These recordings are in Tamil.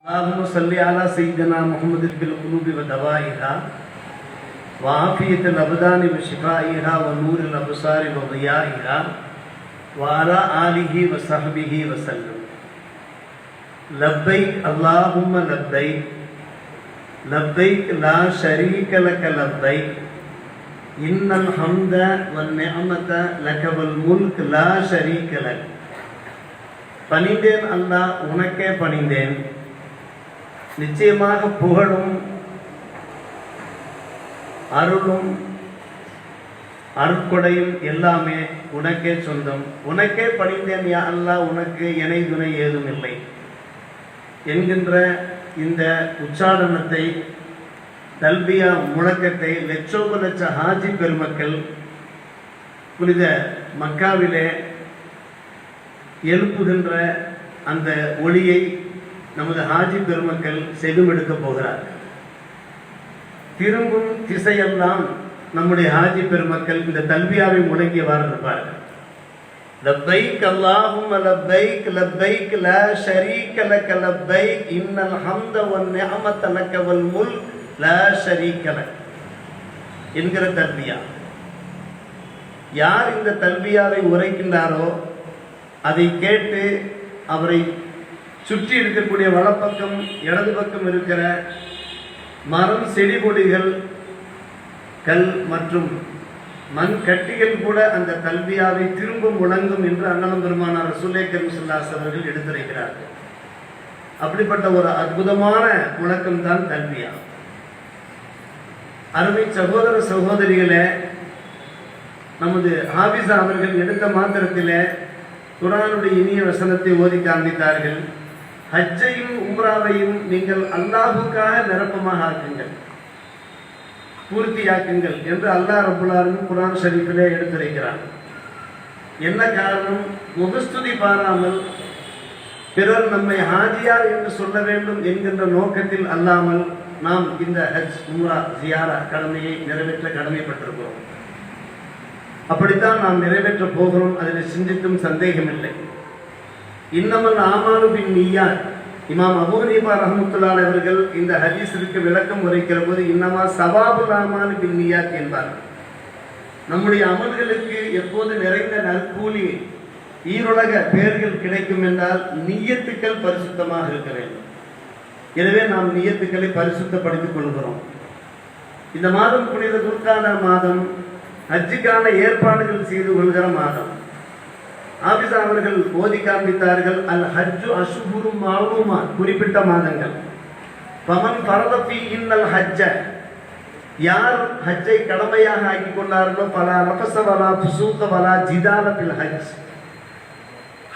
اللهم صل على سيدنا محمد بالقلوب ودوائها وعافية الأبدان وشفائها ونور الأبصار وضيائها وعلى آله وصحبه وسلم. لبيك اللهم لبيك لبيك لا شريك لك لبيك إن الحمد والنعمة لك والملك لا شريك لك. பணிந்தேன் அல்லாஹ், உனக்கே பணிந்தேன். நிச்சயமாக புகழும் அருளும் அருட்கொடையும் எல்லாமே உனக்கே சொந்தம். உனக்கே பணிந்தேன் யா அல்லாஹ், உனக்கு இணை துணை ஏதும் இல்லை என்கின்ற இந்த உச்சாரணத்தை, தல்பியா முழக்கத்தை லட்சோப லட்ச ஹாஜி பெருமக்கள் புனித மக்காவிலே எழுப்புகின்ற அந்த ஒளியை நமது ஹாஜி பெருமக்கள் செதுமெடுக்க போகிறார். திரும்பும் திசையெல்லாம் நம்முடைய ஹாஜி பெருமக்கள் இந்த தல்பியாவை முழங்கியவாறு இருப்பார்கள். லப்பைக் அல்லாஹும்ம லப்பைக் லப்பைக் லா ஷரீக லக லப்பைக் இன்னல் ஹம்த வன் நிஅமத லக வல் முல்க் லா ஷரீக லக் என்கிற தல்பியா. யார் இந்த தல்பியாவை உரைக்கின்றாரோ அதை கேட்டு அவரை சுற்றி இருக்கக்கூடிய வலப்பக்கம் இடது பக்கம் இருக்கிற மரம், செடி கொடிகள், கல் மற்றும் மண் கட்டிகள் கூட அந்த தல்பியாவை திரும்ப முழங்கும் என்று அண்ணலம் பெருமானார் ரசூலே கரீம் ஸல்லல்லாஹு அலைஹி அவர்கள் எடுத்துரைக்கிறார்கள். அப்படிப்பட்ட ஒரு அற்புதமான முழக்கம் தான் தல்பியா. அருமை சகோதர சகோதரிகளே, நமது ஹாபிஸா அவர்கள் எடுத்த மாத்திரத்திலே குர்ஆனுடைய இனிய வசனத்தை ஓதி காண்பித்தார்கள். ஹஜ்ஜையும் உம்ராவையும் நீங்கள் அல்லாஹுக்காக நிரப்பமாக ஆக்குங்கள், பூர்த்தியாக்குங்கள் என்று அல்லாஹ் ரப்புல் ஆலமீன் குர்ஆன் ஷரீஃபிலே எடுத்துரைக்கிறார். என்ன காரணம்? முகஸ்துதி பாராமல் பிறர் நம்மை ஹாஜியார் என்று சொல்ல வேண்டும் என்கின்ற நோக்கத்தில் அல்லாமல் நாம் இந்த ஹஜ் உம்ரா ஜியாரா கடமையை நிறைவேற்ற கடமைப்பட்டிருக்கிறோம். அப்படித்தான் நாம் நிறைவேற்ற போகிறோம். அதில் சிந்தித்தும் சந்தேகமில்லை. இன்னமல் ஆமாலு பின் நிய்யாத். இமாம் அபூ ஹனீஃபா ரஹ்மத்துல்லாஹி அவர்கள் இந்த ஹதீஸிற்கு விளக்கம் உரைக்கிற போது இன்னமா சவாபுல் ஆமாலு பின் நிய்யாத் என்பார்கள். நம்முடைய அமல்களுக்கு எப்போது நிறைந்த நற்கூலி, ஈருலக பேர்கள் கிடைக்கும் என்றால் நிய்யத்துக்கள் பரிசுத்தமாக இருக்க வேண்டும். எனவே நாம் நிய்யத்துக்களை பரிசுத்தப்படுத்திக் கொள்கிறோம். இந்த மாதம் புனித துர்கான மாதம், ஹஜ்ஜுக்கான ஏற்பாடுகள் செய்து கொள்கிற மாதம். ஆபிஸா அவர்கள் ஓதி காண்பித்தார்கள், அல் ஹஜ்ஜு அஷ்ஹுரும் மஅலூமாத், குறிப்பிட்ட மாதங்கள். ஃபமன் ஃபரத ஃபீஹின்னல் ஹஜ்ஜ, யார் ஹஜ்ஜை கடமையாக ஆக்கி கொண்டார்களோ ஃபலா ரஃபஸ வலா ஃபுசூக வலா ஜிதால ஃபில் ஹஜ்,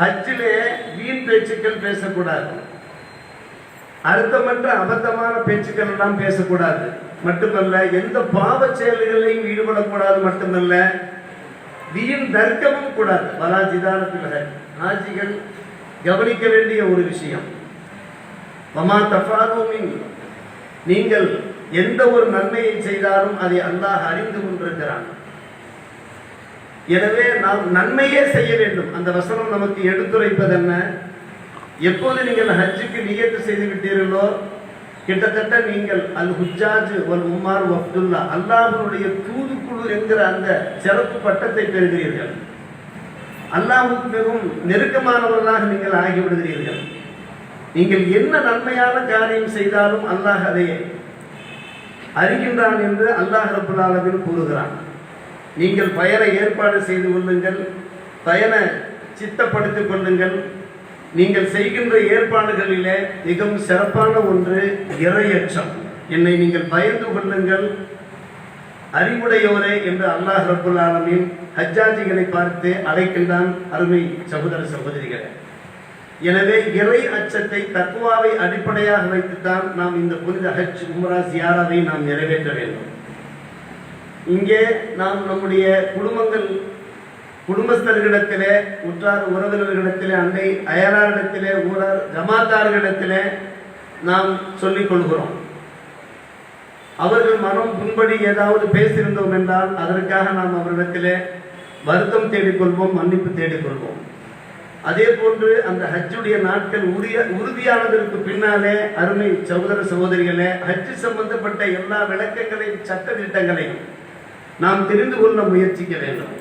ஹஜ்ஜிலே வீண் பேச்சுக்கள் பேசக்கூடாது, அர்த்தமற்ற அபத்தமான பேச்சுக்கள் எல்லாம் பேசக்கூடாது. மட்டுமல்ல, எந்த பாவ செயல்களையும் ஈடுபடக்கூடாது. மட்டுமல்ல, வீண் தர்க்கமும் கூடாது. வலாஜிதானத்தில் ஹாஜிகள் கவனிக்க வேண்டிய ஒரு விஷயம், வமா தஃபாலூமின், நீங்கள் எந்த ஒரு நன்மையை செய்தாலும் அதை அல்லாஹ் அறிந்து கொண்டிருக்கிறான். எனவே நாம் நன்மையே செய்ய வேண்டும். அந்த வசனம் நமக்கு எடுத்துரைப்பது என்ன? எப்போது நீங்கள் ஹஜ்ஜுக்கு நியத்து செய்து விட்டீர்களோ, கிட்டத்தட்ட நீங்கள் அல் ஹுஜ்ஜாஜ் வல் உமார் வஃப்துல்லா, அல்லாஹ்வுடைய தூதுக்குழு என்கிற அந்த சிறப்பு பட்டத்தை பெறுகிறீர்கள். அல்லாஹ்வுக்கு மிகவும் நெருக்கமானவர்களாக நீங்கள் ஆகிவிடுகிறீர்கள். நீங்கள் என்ன நன்மையான காரியம் செய்தாலும் அல்லாஹ் அதை அறிகின்றான் என்று அல்லாஹ் ரப்புல் ஆலமீன் கூறுகிறான். நீங்கள் பயண ஏற்பாடு செய்து கொள்ளுங்கள், பயண சித்தப்படுத்திக் கொள்ளுங்கள். நீங்கள் செய்கின்ற ஏற்பாடுகளிலே மிகவும் சிறப்பான ஒன்று இறையச்சம். என்னை நீங்கள் பயந்து கொள்ளுங்கள் அறிவுடையோரே என்று அல்லாஹ் ரப்புல் ஆலமீன் ஹஜ்ஜாஜிகளை பார்த்து அழைக்கின்றான். அருமை சகோதர சகோதரிகளே, எனவே இறை அச்சத்தை, தக்வாவை அடிப்படையாக வைத்துத்தான் நாம் இந்த புனித ஹஜ் உம்ரா ஜியாராவை நாம் நிறைவேற்ற வேண்டும். இங்கே நாம் நம்முடைய குடும்பஸ்தர்களிடத்திலே, உற்றார் உறவினர்களிடத்திலே, அண்டை அயலாரிடத்திலே, ஊரார் ஜமாத்தார்களிடத்திலே நாம் சொல்லிக் கொள்கிறோம். அவர்கள் மனம் புண்படி ஏதாவது பேசியிருந்தோம் என்றால் அதற்காக நாம் அவரிடத்திலே வருத்தம் தேடிக்கொள்வோம், மன்னிப்பு தேடிக்கொள்வோம். அதே போன்று அந்த ஹஜ்ஜுடைய நாட்கள் உறுதியானதற்கு பின்னாலே அருமை சகோதர சகோதரிகளே, ஹஜ்ஜு சம்பந்தப்பட்ட எல்லா விளக்கங்களையும் சட்ட திட்டங்களையும் நாம் தெரிந்து கொள்ள முயற்சிக்க வேண்டும்.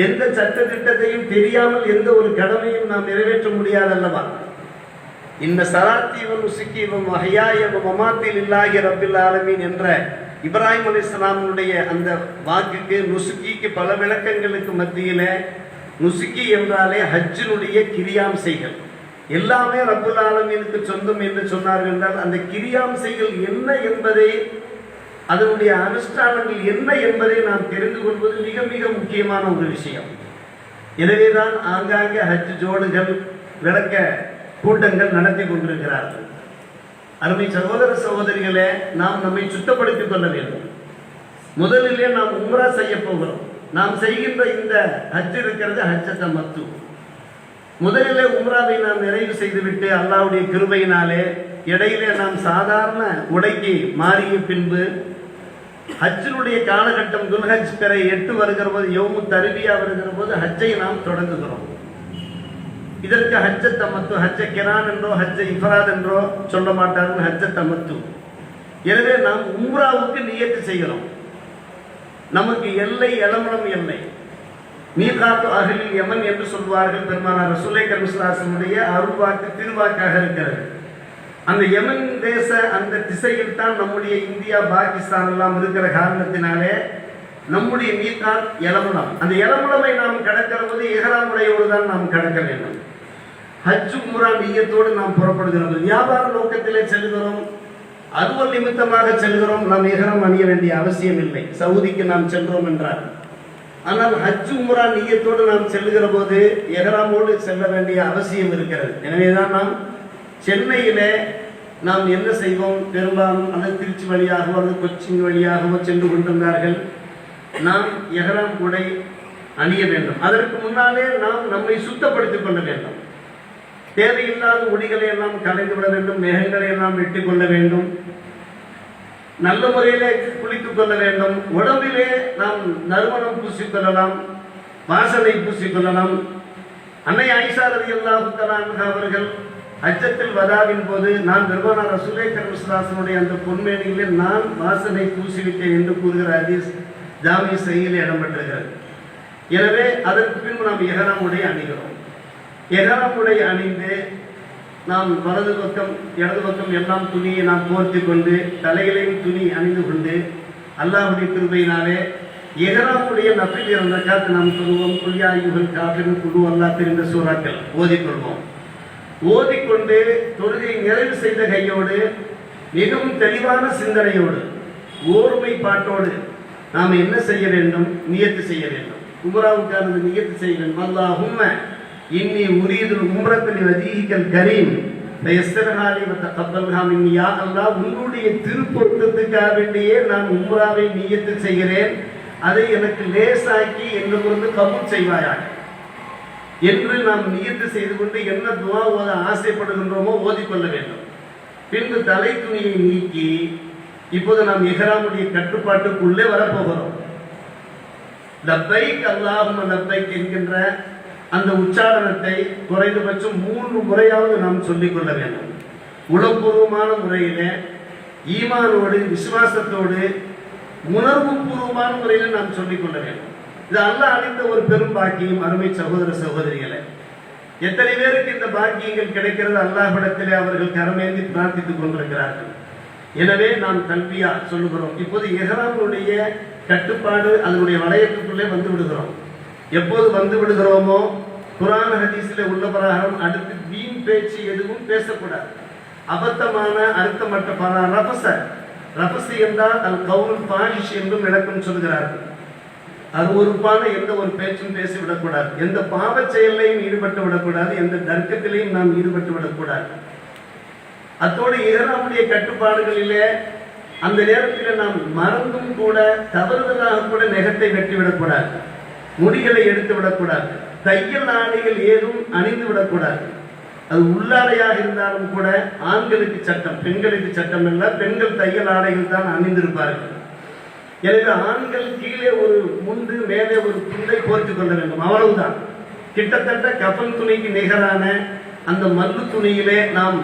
எந்த சட்ட திட்டத்தையும் தெரியாமல் எந்த ஒரு கடமையும் நாம் நிறைவேற்ற முடியாதல்லவா? இந்த சலாத்தீவம் நுசுக்கீவம் வஹையாயவம் மமாத்தில் இல்லாஹி ரப்பில் ஆலமீன் என்ற இப்ராஹிம் அலைஹிஸ்ஸலாமுடைய அந்த வாக்குக்கு நுசுக்கிக்கு பல விளக்கங்களுக்கு மத்தியில நுசுக்கி என்றாலே ஹஜ்ஜினுடைய கிரியாம்சைகள் எல்லாமே ரப்புல் ஆலமீனுக்கு சொந்தம் என்று சொன்னார்கள் என்றால் அந்த கிரியாம்சைகள் என்ன என்பதை, அதனுடைய அனுஷ்டானங்கள் என்ன என்பதை நாம் தெரிந்து கொள்வது மிக மிக முக்கியமான ஒரு விஷயம். எனவேதான் ஆங்காங்கே ஹஜ் ஜோடுகள் விளக்க கூட்டங்கள் நடத்தி கொண்டிருக்கிறார்கள். அருமை சகோதர சகோதரிகளே, நாம் நம்மை சுத்தப்படுத்திக் கொள்ள வேண்டும். முதலிலே நாம் உம்ரா செய்ய போகிறோம். நாம் செய்கின்ற இந்த ஹஜ் இருக்கிறது ஹஜ்ஜ தமத்து. முதலிலே உம்ராவை நாம் நிறைவு செய்துவிட்டு அல்லாஹ்வுடைய கிருபையினாலே இடையிலே நாம் சாதாரண உடைக்கு மாறிய பின்பு ஹஜ்ஜினுடைய காலகட்டம் துல்ஹஜ் பிறை 8 வருகிற போது, யௌமு தர்வியா வருகிற போது ஹஜ்ஜை நாம் தொடங்குகிறோம். இதற்கு ஹஜ்ஜ தமத்து, ஹஜ்ஜ கிரான் என்றோ ஹஜ்ஜ இஃப்ராத் என்றோ சொல்ல மாட்டார்கள், ஹஜ்ஜ தமத்து. எனவே நாம் உம்ராவுக்கு நியத்து செய்கிறோம். நமக்கு எல்லை எலமனம் எல்லை, மீகாத்து அஹ்லில் யமன் என்று சொல்வார்கள். பெருமானார் ரசூலுல்லாஹி ஸல்லல்லாஹு அலைஹி வஸல்லம் அருள்வாக்கு திருவாக்காக இருக்கிறது. அந்த யமன் தேச அந்த திசையில் தான் நம்முடைய இந்தியா பாகிஸ்தான் எல்லாம் இருக்கிற காரணத்தினாலே நம்முடைய மீகாத் எலமுனம். அந்த எலமுனமை நாம் கடக்கிற போது இஹ்ராம் உடையோடு தான் நாம் கடக்க வேண்டும். ஹஜ் உம்ரா நிய்யத்தோடு நாம் புறப்படுகிறோம். வியாபார நோக்கத்திலே செல்கிறோம், அலுவல் நிமித்தமாக செல்கிறோம். நாம் இஹ்ராம் அணிய வேண்டிய அவசியம் இல்லை சவுதிக்கு நாம் சென்றோம் என்றால். ஆனால் ஹஜ் உம்ரா நிய்யத்தோடு நாம் செல்லுகிற போது இஹ்ராமோடு செல்ல வேண்டிய அவசியம் இருக்கிறது. எனவேதான் நாம் சென்னையிலே நாம் என்ன செய்வோம், பெரும்பாலும் அந்த திருச்சி வழியாகவோ அல்லது கொச்சின் வழியாகவோ சென்று கொண்டிருந்தார்கள். நாம் இஹ்ராம் உடை அணிய வேண்டும். அதற்கு முன்னாலே நாம் நம்மை சுத்தப்படுத்திக் கொள்ள வேண்டும். தேவையில்லாத முடிகளை எல்லாம் கலைந்து விட வேண்டும், மேகங்களை எல்லாம் வெட்டி கொள்ள வேண்டும், நல்ல முறையிலே குளித்துக் கொள்ள வேண்டும். உடம்பிலே நாம் நறுமணம் பூசிக்கொள்ளலாம், வாசனை பூசிக்கொள்ளலாம். அன்னை ஆயிஷா ரலியல்லாஹு தஆலா அன்ஹா அவர்கள் ஹஜ்ஜத்துல் வதாவின் போது நான் பெருமானார் ரசூலுல்லாஹி ஸல்லல்லாஹு அலைஹி வஸல்லம் அந்த பொன்மேனியிலே நான் வாசனை பூசிவிட்டேன் என்று கூறுகிற ஹதீஸ் ஜாமி சஹீஹில் இடம்பெற்றிருக்கிறது. எனவே அதற்கு பின்பு நாம் இஹ்ராம் உடை அணிகிறோம். இஹ்ராம் உடை அணிந்து நாம் வலது பக்கம் இடது பக்கம் எல்லாம் துணியை நாம் போர்த்தி கொண்டு தலைகளையும் துணி அணிந்து கொண்டு அல்லாஹ்வுடைய கிருபையினாலே இஹ்ராமுடைய நஃபில் 2 ரக்காத் நாம் சொல்லுவோம். குல் யா அய்யுஹல் காஃபிரூன் குல் ஹுவல்லாஹ் தெரிந்த சூறாக்கள் ஓதிக்கொள்வோம். ஓதிக்கொண்டு தொழுகை நிறைவு செய்த கையோடு மிகவும் தெளிவான சிந்தனையோடு ஒருமைப்பாட்டோடு நாம் என்ன செய்ய வேண்டும், நியத்து செய்ய வேண்டும். உம்ராவுக்கான நியத்து செய்ய வேண்டும். அல்லாஹும்ம இன்னி உரீதுல் உம்ரத்தலி வஜீஹிகல் கரீம் ஃபயஸ்ஸர்ஹாலி வ தகப்பல்ஹா மின்னி. யா அல்லாஹ், உன்னுடைய திருப்பொருத்தத்துக்காக வேண்டியே நான் உம்ராவை நியத்து செய்கிறேன், அதை எனக்கு லேசாக்கி என்னிடமிருந்து கபூல் செய்வாயாக என்று நாம் நியத்து செய்து கொண்டு என்ன துஆ ஓத ஆசைப்படுகின்றோமோ ஓதிக்கொள்ள வேண்டும். பின்பு தலை துணியை நீக்கி இப்போது நாம் இஹ்ராமுடைய கட்டுப்பாட்டுக்குள்ளே வரப்போகிறோம். லப்பைக் அல்லாஹும்ம லப்பைக் என்கின்ற அந்த உச்சாரணத்தை குறைந்தபட்சம் 3 முறையாவது நாம் சொல்லிக் கொள்ள வேண்டும். உளப்பூர்வமான முறையிலே, ஈமானோடு, விசுவாசத்தோடு, உணர்வு பூர்வமான முறையில் நாம் சொல்லிக் கொள்ள வேண்டும். இது அல்லாஹ் அளித்த ஒரு பெரும் பாக்கியம். அருமை சகோதர சகோதரிகளே, எத்தனை பேருக்கு இந்த பாக்கியங்கள் கிடைக்கிறது? அல்லாஹ்விடத்திலே அவர்கள் கரமேந்தி பிரார்த்தித்துக் கொண்டிருக்கிறார்கள். எனவே நாம் தல்பியா சொல்லுகிறோம். இப்போது இஹ்ராமுடைய கட்டுப்பாடு அதனுடைய வளையத்துக்குள்ளே வந்து விடுகிறோம். எப்போது வந்து விடுகிறோமோ குர்ஆன் ஹதீஸிலே உள்ள பிரகாரம் அடுத்து வீண் பேச்சு எதுவும் பேசக்கூடாது. அபத்தமான அர்த்தமற்ற ரஃபஸ் என்றால் அல் கவுல் ஃபாஹிஷ் என்றும் விளக்கம் சொல்கிறார்கள். அது ஒருபான எந்த ஒரு பேச்சும் பேசிவிடக்கூடாது, எந்த பாவச் செயலையும் ஈடுபட்டு விடக்கூடாது, எந்த தர்க்கத்திலையும் நாம் ஈடுபட்டு விடக்கூடாது. அத்தோடு இஹ்ராமுடைய கட்டுப்பாடுகளிலே அந்த நேரத்தில் நாம் மறந்தும் கூட தவறுதலாக கூட நெகத்தை வெட்டிவிடக்கூடாது, முடிகளை எடுத்து விடக்கூடாது, தையல் ஆடைகள் ஏதும் அணிந்து விடக்கூடாது. அது உள்ளாடையாக இருந்தாலும் கூட ஆண்களுக்கு சட்டம், பெண்களுக்கு சட்டம் இல்லை. பெண்கள் தையல் ஆடைகள் தான் அணிந்திருப்பார்கள். எனவே ஆண்கள் கீழே ஒரு முண்டு மேலே ஒரு துண்டை போர்த்திக் கொள்ள வேண்டும், அவ்வளவுதான். கிட்டத்தட்ட கஃன் துணிக்கு நிகரான அந்த மல்லு துணியிலே நாம்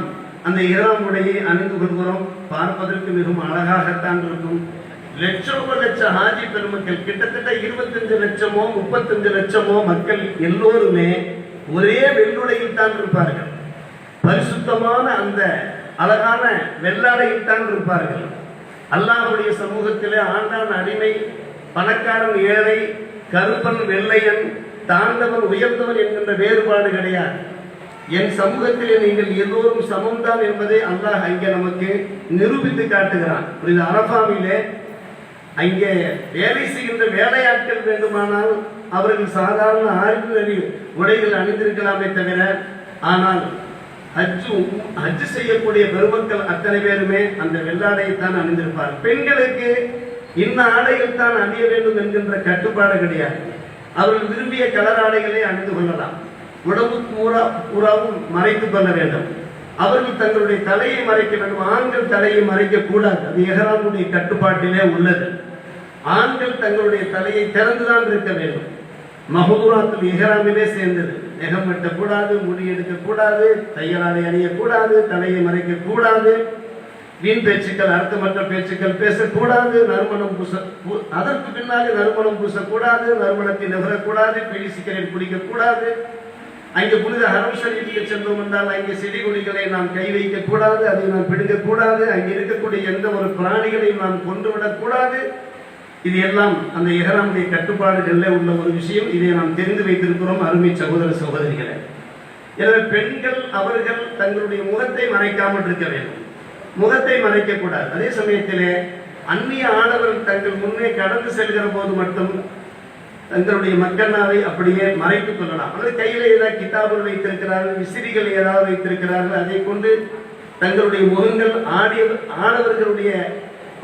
அந்த இஹ்ராம் உடையை அணிந்து கொள்கிறோம். பார்ப்பதற்கு மிகவும் அழகாகத்தான் இருக்கும். லட்ச ஹாஜி பெருமக்கள் கிட்டத்தட்ட 25 லட்சமோ 35 லட்சமோ மக்கள் எல்லோருமே ஒரே வெள்ளுடையில் தான் இருப்பார்கள். பரிசுத்தமான அந்த அழகான வெள்ளாடையில் தான் இருப்பார்கள். அல்லாஹ்வுடைய சமூகத்திலே ஆண்டான் அடிமை, பணக்காரன் ஏழை, கருப்பன் வெள்ளையன், தாழ்ந்தவன் உயர்ந்தவன் என்கின்ற வேறுபாடு கிடையாது. என் சமூகத்திலே நீங்கள் எல்லோரும் சமம்தான் என்பதை அல்லாஹ் அங்கே நமக்கு நிரூபித்து காட்டுகிறான். இது அரபாவிலே அங்கே வேலை செய்கின்ற வேலையாட்கள் வேண்டுமானால் அவர்கள் சாதாரண ஆர்டினரி உடைகள் அணிந்திருக்கலாமே தவிர, ஆனால் ஹஜ் செய்யக்கூடிய பெருமக்கள் அத்தனை பேருமே அந்த வெள்ளாடையை தான் அணிந்திருப்பார். பெண்களுக்கு இந்த ஆடைகள் தான் அணிய வேண்டும் என்கின்ற கட்டுப்பாடு கிடையாது. அவர்கள் விரும்பிய கலர் ஆடைகளை அணிந்து கொள்ளலாம். உடம்பு பூராவும் மறைத்துக் கொள்ள வேண்டும். அவர்கள் தங்களுடைய தலையை மறைக்க வேண்டும். ஆண்கள் தலையை மறைக்க கூடாது. அது இஹ்ராமுடைய கட்டுப்பாட்டிலே உள்ளது. ஆண்கள் தங்களுடைய தலையை திறந்துதான் இருக்க வேண்டும். மஹ்தூராத்துல் இஹ்ராமிலே சேர்ந்தது. நகம் வெட்டக்கூடாது, முடி எடுக்கக்கூடாது, தையலாடை அணியக்கூடாது, தலையை மறைக்க கூடாது, வீண் பேச்சுக்கள் அர்த்தமற்ற பேச்சுக்கள் பேசக்கூடாது, நறுமணம் அதற்கு பின்னாலே நறுமணம் பூசக்கூடாது, நறுமணத்தை நுகரக்கூடாது, பீடி சிகரெட் குடிக்கக்கூடாது. அங்கே புனித ஹரம் ஷரீஃபுக்கு சென்றோம் என்றால் அங்கே செடி கொடிகளை நாம் கை வைக்க கூடாது, அதை நாம் பிடுங்கக்கூடாது, அங்கே இருக்கக்கூடிய எந்த ஒரு பிராணிகளையும் நாம் கொன்றுவிடக்கூடாது. இது எல்லாம் அந்த இஹ்ராமுடைய கட்டுப்பாடுகளில் உள்ள ஒரு விஷயம். இதை நாம் தெரிந்து வைத்திருக்கிறோம் அருமை சகோதர சகோதரிகளை. எனவே பெண்கள் அவர்கள் தங்களுடைய முகத்தை மறைக்காமல் இருக்க வேண்டும். முகத்தை மறைக்க கூடாது. அதே சமயத்திலே அந்நிய ஆடவர்கள் தங்கள் முன்னே கடந்து செல்கிற போது மட்டும் தங்களுடைய மக்கண்ணாவை அப்படியே மறைத்துக் கொள்ளலாம். அல்லது கையில ஏதாவது கிதாபுகள் வைத்திருக்கிறார்கள், விசிறிகள் ஏதாவது வைத்திருக்கிறார்கள், அதை கொண்டு தங்களுடைய முகங்கள் ஆடவர்களுடைய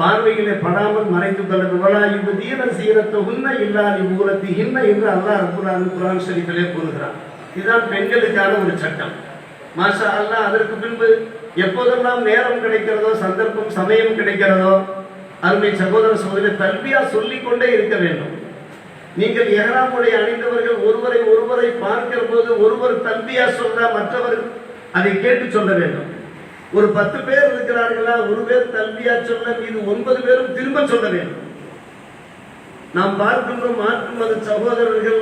பார்வையிலே படாமல் மறைத்துக் கொள்ளலாம். சீரத்துகுன்ன இல்லாதி ஊரத்திகின்ன என்று அல்லாஹ் குர்ஆன் ஷரீஃபிலே கூறுகிறார். இதுதான் பெண்களுக்கான ஒரு சட்டம். மாஷா அல்லாஹ். அதற்கு பின்பு எப்போதெல்லாம் நேரம் கிடைக்கிறதோ, சந்தர்ப்பம் சமயம் கிடைக்கிறதோ, அருமை சகோதர சகோதரி, தல்பியா சொல்லிக் கொண்டே இருக்க வேண்டும். நீங்கள் இஹ்ராம் உடை அணிந்தவர்கள் ஒருவரை பார்க்கிற போது ஒருவர் தல்பியா சொல்றா, மற்றவர் அதை கேட்டு சொல்ல வேண்டும். ஒரு 10 பேர் இருக்கிறார்களா, ஒரு பேர் தல்பியா சொல்ல, இது 9 பேரும் திரும்ப சொல்ல வேண்டும். நாம் பார்க்கின்றோம் மாற்று மத சகோதரர்கள்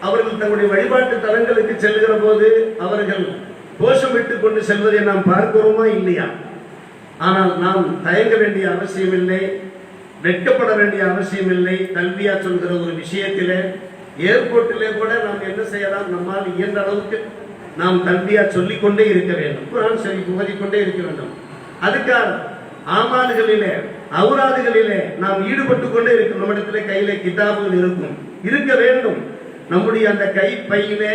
அவர்கள் தங்களுடைய வழிபாட்டு தலங்களுக்கு செல்கிற போது அவர்கள் கோஷமிட்டுக் கொண்டு செல்வதை நாம் பார்க்கிறோமா இல்லையா? ஆனால் நாம் தயங்க வேண்டிய அவசியம் இல்லை, வெட்கப்பட வேண்டிய அவசியம் இல்லை. தல்பியா சொல்கிற ஒரு விஷயத்திலே ஏர்போர்ட்டிலே கூட நாம் என்ன செய்யலாம், நம்மால் இயன்ற அளவுக்கு நாம் தல்பியா சொல்லிக்கொண்டே இருக்க வேண்டும். குர்ஆன் ஷரீஃப் ஓதிக்கொண்டே இருக்க வேண்டும். அதுக்காக ஆமால்களிலே அவுராதுகளிலே நாம் ஈடுபட்டு கொண்டே இருக்கும். நம்மிடத்திலே கையிலே கிதாபுகள் இருக்க வேண்டும். நம்முடைய அந்த கை பையிலே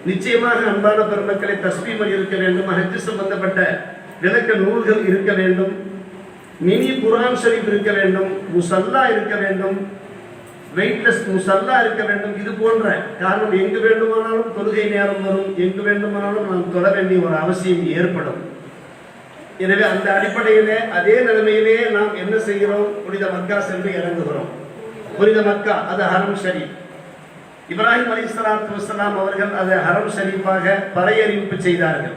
நிச்சயமாக அன்பான பெருமக்களை தஸ்பீஹ் இருக்க வேண்டும். ஹஜ் சம்பந்தப்பட்ட விளக்க நூல்கள் இருக்க வேண்டும். மினி குர்ஆன் ஷரீஃப் இருக்க வேண்டும். முசல்லா இருக்க வேண்டும். வெயிட்லெஸ் முசல்லா இருக்க வேண்டும். இது போன்ற காரணம் எங்கு வேண்டுமானாலும் தொழுகை நேரம் வரும், எங்கு வேண்டுமானாலும் நாம் தொழ வேண்டிய ஒரு அவசியம் ஏற்படும். எனவே அந்த அடிப்படையிலே அதே நிலைமையிலே நாம் என்ன செய்கிறோம், புனித மக்கா சென்று இறங்குகிறோம். புனித மக்கா அது ஹரம் ஷரீஃப். இப்ராஹிம் அலைஹிஸ்ஸலாத்து வஸ்ஸலாம் அவர்கள் அதை ஹரம் ஷரீஃபாக பறையறிவிப்பு செய்தார்கள்.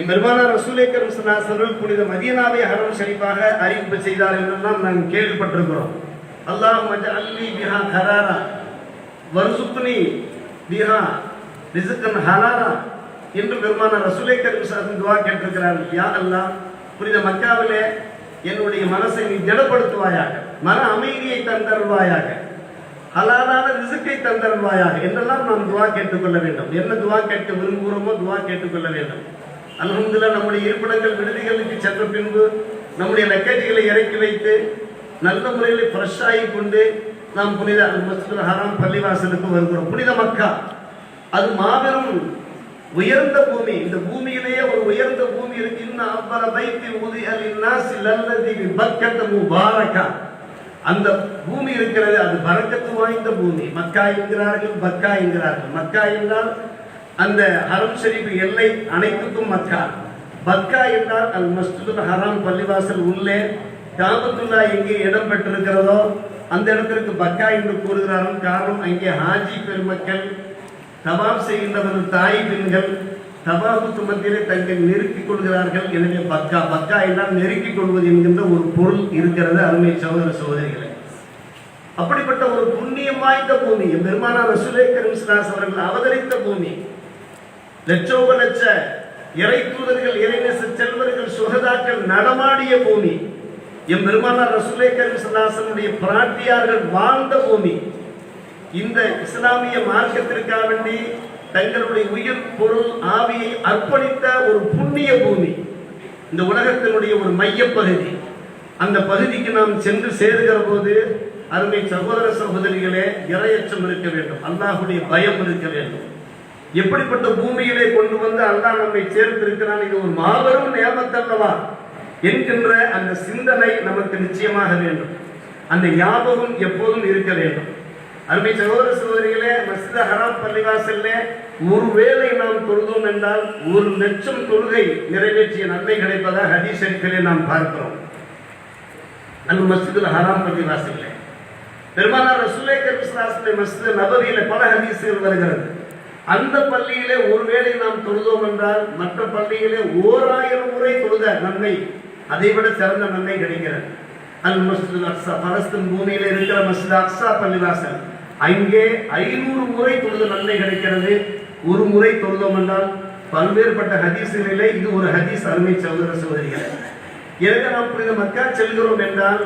பெருமானார் ரசூலே கரீம் ஸல்லல்லாஹு அலைஹி வஸல்லம் புனித மதீனாவை ஹரம் ஷரீஃபாக அறிவிப்பு செய்தார்கள் என்றெல்லாம் நாம் கேள்விப்பட்டிருக்கிறோம். அல்லாஹும்ம ஜஅல்னி பிஹா கராரா வர்சுக்னி பிஹா ரிஸ்கன் ஹலாலா என்று பெருமானார் ரசூலே கரீம் ஸல்லல்லாஹு அலைஹி வஸல்லம் துஆ கேட்டிருக்கிறார்கள். யா அல்லாஹ், புனித மக்காவிலே என்னுடைய மனசை நீ திடப்படுத்துவாயாக, மன அமைதியை தந்தருள்வாயாக, ஹலாலான ரிஸ்கை தந்தருள்வாயாக என்றெல்லாம் நாம் துஆ கேட்டுக்கொள்ள வேண்டும். என்ன துஆ கேட்க விரும்புகிறோமோ துஆ கேட்டுக்கொள்ள வேண்டும். அல்ஹம்துலில்லாஹ், நம்முடைய இருப்பிடங்கள் விடுதிகளுக்கு சென்ற பின்பு நம்முடைய லக்கேஜ்களை இறக்கி வைத்து நல்ல முறையில் ஃப்ரெஷ் ஆகி கொண்டு நாம் புனித மஸ்ஜிதுல் ஹராம் பள்ளிவாசலுக்கு வருகிறோம். புனித மக்கா அது மாபெரும் உயர்ந்த பூமி. இந்த பூமியிலேயே ஒரு உயர்ந்த பூமி இருக்கு. இன்ன அவ்வல பைத்தி உதிஅ லின்னாஸி லல்லதி பிபக்கத முபாரகா. அந்த பூமி இருக்கிறது, அது பரக்கத்து வாய்ந்த பூமி. மக்கா என்கிறார்கள், பக்கா என்கிறார்கள். மக்கா என்றால் அந்த ஹரம் ஷரீஃப் எல்லை அனைத்துக்கும் மக்கா. பக்கா என்றால் அல் மஸ்ஜிதுல் ஹராம் பள்ளிவாசல் உள்ளே காபத்துல்லா எங்கே இடம் பெற்றிருக்கிறதோ அந்த இடத்திற்கு பக்கா என்று கூறுகிறார்கள். காரணம், அங்கே ஹாஜி பெருமக்கள் தவாப் செய்கின்றவர்கள் தாய் பெண்கள் தவாபுக்கு மத்தியிலே தங்கள் நெருக்கிக் கொள்கிறார்கள். எனவே பக்கா பக்கா எல்லாம் நெருக்கிக் கொள்வது என்கின்ற ஒரு பொருள் இருக்கிறது. அருமை சகோதர சகோதரிகளை, அப்படிப்பட்ட ஒரு புண்ணியம் வாய்ந்த பூமி, பெருமானார் ரசூலே கரீம் ஸல்லல்லாஹு அலைஹி வஸல்லம் அவதரித்த பூமி, லட்சோப லட்ச இறை தூதர்கள், இறைநேச செல்வர்கள், சுகதாக்கள் நடமாடிய பூமி, பெருமானார் ரசூலே கரீம் ஸல்லல்லாஹு அலைஹி வஸல்லம் பிராட்டியார்கள் வாழ்ந்த பூமி, இந்த இஸ்லாமிய மார்க்கத்திற்காக வேண்டி தங்களுடைய உயிர் பொருள் ஆவியை அர்ப்பணித்த ஒரு புண்ணிய பூமி, இந்த உலகத்தினுடைய ஒரு மையப்பகுதி. அந்த பகுதிக்கு நாம் சென்று சேருகிற போது அருமை சகோதர சகோதரிகளே, இறையச்சம் இருக்க வேண்டும், அல்லாஹ்வுடைய பயம் இருக்க வேண்டும். எப்படிப்பட்ட பூமியிலே கொண்டு வந்து அல்லாஹ் நம்மை சேர்த்திருக்கிறான், இது ஒரு மாபெரும் நியாமத் அல்லவா என்கின்ற அந்த சிந்தனை நமக்கு நிச்சயமாக வேண்டும். அந்த ஞாபகம் எப்போதும் இருக்க வேண்டும். அருமை சகோதர சகோதரிகளே, மஸ்ஜித் ஹராம் பள்ளிவாசல்ல ஒருவேளை நாம் தொழுதோம் என்றால் 1,00,000 தொழுகை நிறைவேற்றிய நன்மை கிடைப்பதாக ஹதீஸ் ஷரீஃபிலே நாம் பார்க்கிறோம். அந்த மஸ்ஜித் ஹராம் பள்ளிவாசல்ல பெருமானார் ரசூலே கரீம் ஸல்லல்லாஹு அலைஹி வஸல்லம் மஸ்ஜித் நபவியில பல ஹதீஸ்கள் வருகிறது. அந்த பள்ளியிலே ஒருவேளை நாம் தொழுதோம் என்றால் மற்ற பள்ளியிலே 1000 முறை தொழுத நன்மை, அதைவிட சிறந்த நன்மை கிடைக்கிறது. அல் மஸ்ஜித் அக்ஸா, பலஸ்தீன் பூமியில இருக்கிற மஸ்ஜித் அக்ஸா பள்ளிவாசல், அங்கே 500 முறை தொழுத நன்மை கிடைக்கிறது. ஒரு முறை தொழுதோம் என்றால் பல்வேறுபட்ட ஹதீஸ்களிலே இது ஒரு ஹதீஸ். அருமை சகோதர சகோதரிகளே, எனவே நாம் புனித மக்கா செல்கிறோம் என்றால்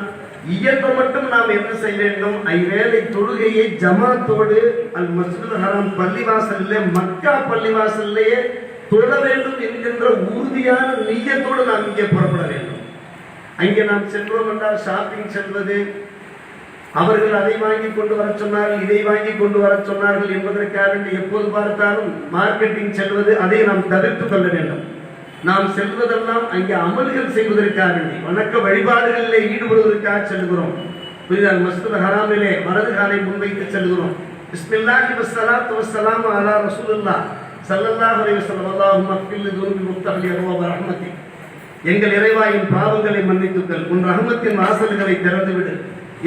இயன்ற மட்டும் நாம் என்ன செய்ய வேண்டும், ஐவேளை தொழுகையை ஜமாத்தோடு அல் மஸ்ஜித் ஹராம் பள்ளிவாசல்லே, மக்கா பள்ளிவாசல்லையே தொழ வேண்டும் என்கின்ற உறுதியான நிய்யத்தோடு நாம் இங்கே புறப்பட வேண்டும். அங்கே நாம் சென்றோம் என்றால் ஷாப்பிங் செல்வது, அவர்கள் அதை வாங்கி கொண்டு வர சொன்னார்கள், இதை வாங்கி கொண்டு வர சொன்னார்கள் என்பதற்காக எப்போது பார்த்தாலும் மார்க்கெட்டிங் செல்வது, அதை நாம் தவிர்த்துக் கொள்ள வேண்டும். நாம் செல்வதெல்லாம் அங்கே அமல்கள் செய்வதற்காக, வணக்க வழிபாடுகளிலே ஈடுபடுவதற்காக செல்கிறோம். புரியுதல்? மஸ்ஜித் ஹராமிலே வலது காலை முன்வைத்து செல்கிறோம். பிஸ்மில்லாஹி வஸ்ஸலாத்து வஸ்ஸலாமு அலா ரசூலுல்லாஹ் ஸல்லல்லாஹு அலைஹி வஸல்லம். அல்லாஹும்ம ஃபில் லிதுனுபி முக்தஹலி வ ரஹ்மதி. எங்கள் இறைவாயின் பாவங்களை மன்னித்துக்கள், உன் ரஹ்மத்தின் வாசல்களை திறந்துவிடு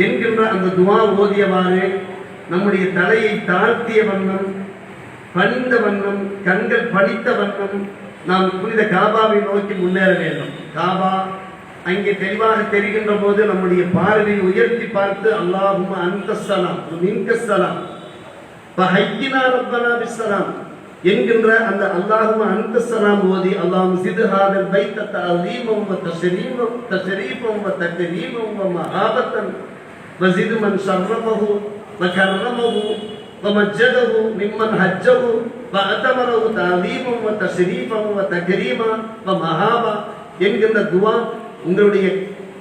என்கின்ற அந்த துஆ ஓதியவாறு நம்முடைய தலையை தாழ்த்திய வண்ணம், பணிந்த வண்ணம், கண்கள் பணித்த வண்ணம் நாம் புனித காபாவை நோக்கி முன்னேற வேண்டும். காபா அங்கே தெளிவாக தெரிகின்ற போது நம்முடைய பார்வையை உயர்த்தி பார்த்து அல்லாஹும்ம அன்தஸ்ஸலாம் மின்கஸ்ஸலாம் ஃபஹய்யினா ரப்பனா பிஸ்ஸலாம் என்கின்ற அந்த அல்லாஹும்ம அன்தஸ்ஸலாம் ஓதி அல்லாஹும்ம ஸித் ஹாதல் பைத்த தஅலீமன் வ தஷ்ரீஃபன் வ தக்ரீமன் வ மஹாபத்தன் வ ஸித் மன் ஷர்ரஃபஹு வ கர்ரமஹு ومجده ممن حجه وأتمره تعظيما وتشريفا وتكريما ومهابا என்கின்ற துஆ உங்களுடைய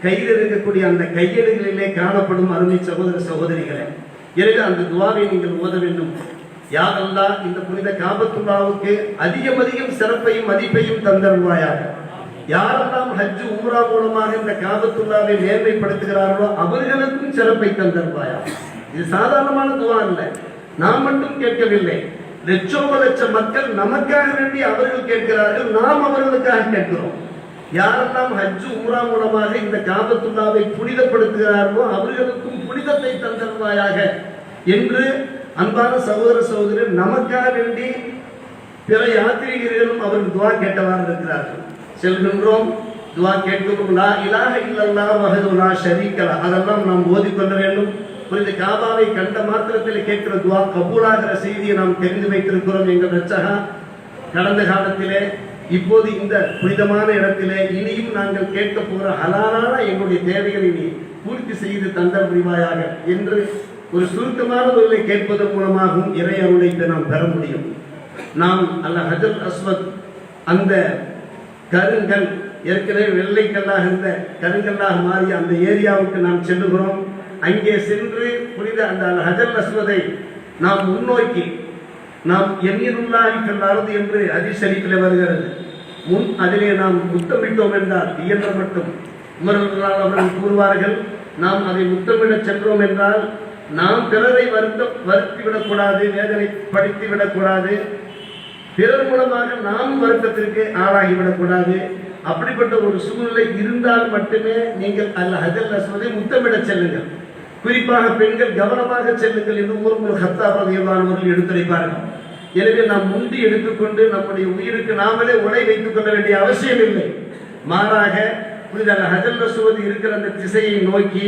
கையில் இருக்கக்கூடிய அந்த கையெழுகளிலே காணப்படும் அருமை சகோதர சகோதரிகளே. எனவே அந்த துஆவை நீங்கள் ஓத வேண்டும். யா அல்லாஹ், இந்த புனித காபத்துல்லாவுக்கு அதிகம் சிறப்பையும் மதிப்பையும் தந்தருள்வாயாக. யாரெல்லாம் ஹஜ் உம்ரா மூலமாக இந்த காபத்துல்லாவை மேன்மைப்படுத்துகிறார்களோ அவர்களுக்கும் சிறப்பை தந்தருள்வாயாக. இது சாதாரணமான துஆ இல்லை, நாம் மட்டும் கேட்கவில்லை. லட்சோப லட்சம் மக்கள் நமக்காக வேண்டி அவர்கள் கேட்கிறார்கள், நாம் அவர்களுக்காக கேட்கிறோம். யாரெல்லாம் ஹஜ் உம்ரா மூலமாக இந்த காபத்துல்லாவை புனிதப்படுத்துகிறார்களோ அவர்களுக்கும் புனிதத்தை தந்தருள்வாயாக என்று அன்பான சகோதர சகோதரர் நமக்காக வேண்டி பிற யாத்திரிகர்களும் அவர்கள் துஆ கேட்டவாறு இருக்கிறார்கள். செல்கின்றோம், துஆ கேட்கிறோம். லா இலாஹ இல்லல்லாஹ் வஹ்தஹு லா ஷரீக லஹ், அதெல்லாம் நாம் ஓதிக்கொள்ள வேண்டும். புனித காபாவை கண்ட மாத்திரத்தில் கேட்கிற துஆ கபூலாகிற செய்தியை நாம் தெரிந்து வைத்திருக்கிறோம். எங்கள் ரட்சகா கடந்த காலத்திலே, இப்போது இந்த புனிதமான இடத்திலே இனியும் நாங்கள் கேட்க போகிற ஹலாலான எங்களுடைய தேவைகளை நீ பூர்த்தி செய்து தந்தல் புரிவாயாக என்று ஒரு சுருக்கமான பொருளை கேட்பதன் மூலமாகவும் இறை அருளை நாம் பெற முடியும். நாம் அல்ல ஹஜர் அஸ்வத், அந்த கருங்கல் ஏற்கனவே வெள்ளை கல்லாக இருந்த கருங்கல்லாக மாறிய அந்த ஏரியாவுக்கு நாம் செல்லுகிறோம். அங்கே சென்று புனித அந்த ஹஜர் அஸ்வதை நாம் முன்னோக்கி நாம் எம்மினுல்லாஹி ஃபில் அர்தி என்று ஹதீஸ் ஷரீஃபில் வருகிறது. முன் அதிலே நாம் முத்தமிட்டோம் என்றால் இயன்ற மட்டும் உமர் ரலியல்லாஹு அவர்கள் கூறுவார்கள், நாம் அதை முத்தமிட சென்றோம் என்றால் நாம் பிறரை வருத்திவிடக்கூடாது, வேதனைப்படுத்திவிடக்கூடாது, பிறர் மூலமாக நாம் வருத்தத்திற்கு ஆளாகிவிடக்கூடாது. அப்படிப்பட்ட ஒரு சூழ்நிலை இருந்தால் மட்டுமே நீங்கள் அல்ல ஹஜர் அஸ்வதை முத்தமிட செல்லுங்கள். குறிப்பாக பெண்கள் கவனமாக செல்லுங்கள் என்று உமர் இப்னு கத்தாப் ரலியல்லாஹு அன்ஹு எடுத்துரைப்பார்கள். எனவே நாம் முந்தி எடுத்துக்கொண்டு நம்முடைய உயிருக்கு நாமளே உடை வைத்துக் கொள்ள வேண்டிய அவசியம் இல்லை. மாறாக புனித ஹஜர் அஸ்வத் இருக்கிற அந்த திசையை நோக்கி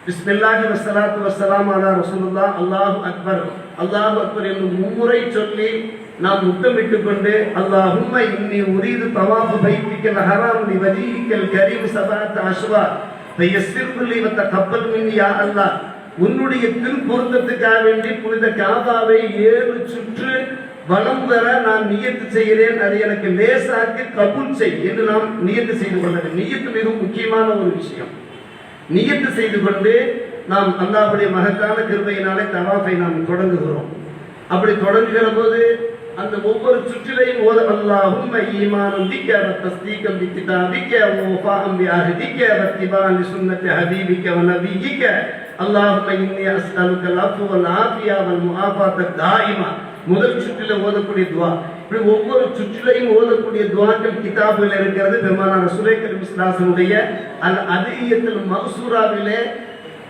பிஸ்மில்லாஹி வஸ்ஸலாத்து வஸ்ஸலாமு அலா ரசூலுல்லாஹ் அல்லாஹு அக்பர் அல்லாஹு அக்பர் என்று மும்முறை சொல்லி நாம் முத்தமிட்டுக் கொண்டு அல்லாஹும்ம இன்னி உரீது தவாஃபு பைத்திக்கல் ஹராம் லிவஜீஹிக்கல் கரீம் சபஅத் அஷ்வா ஃபயஸ்ஸிர் லி வ தகப்பல் மின்னி யா அல்லாஹ், உன்னுடைய திருப்பொருத்தத்துக்காக வேண்டி புனித காபாவை 7 சுற்று வலம் வர நான் நியத்து செய்கிறேன், அதை எனக்கு லேசாக்கி கபூல் செய் என்று நாம் நியத்து செய்து கொள்ள வேண்டும். நியத்து மிகவும் முக்கியமான ஒரு விஷயம். நியத்து செய்து கொண்டு நாம் அல்லாஹ்வுடைய மகத்தான கிருபையினாலே தவாஃபை நாம் தொடங்குகிறோம். அப்படி தொடங்குகிற போது அந்த ஒவ்வொரு சுற்றிலையும் ஓத அல்லாஹும்ம ஈமானம் பிக்க வ தஸ்தீகம் பி கிதாபிக்க வ வஃபாஅம் பி அஹ்திக்க வ இத்திபாஅன் லிசுன்னத்தி ஹபீபிக்க வ நபியிக்க அல்லாஹும்ம இன்னி அஸ்அலுக்கல் அஃப்வ வல் ஆஃபியா வல் முஆஃபாத்த தாயிமா. முதல் சுற்றில ஓதக்கூடிய துவா. இப்படி ஒவ்வொரு சுற்றிலையும் ஓதக்கூடிய துவாக்கள் கிதாபுகள் இருக்கிறது. பெருமானார் ரசூலுல்லாஹி ஸல்லல்லாஹு அலைஹி வஸல்லம் அல் அதியத்துல் மக்சூராவிலே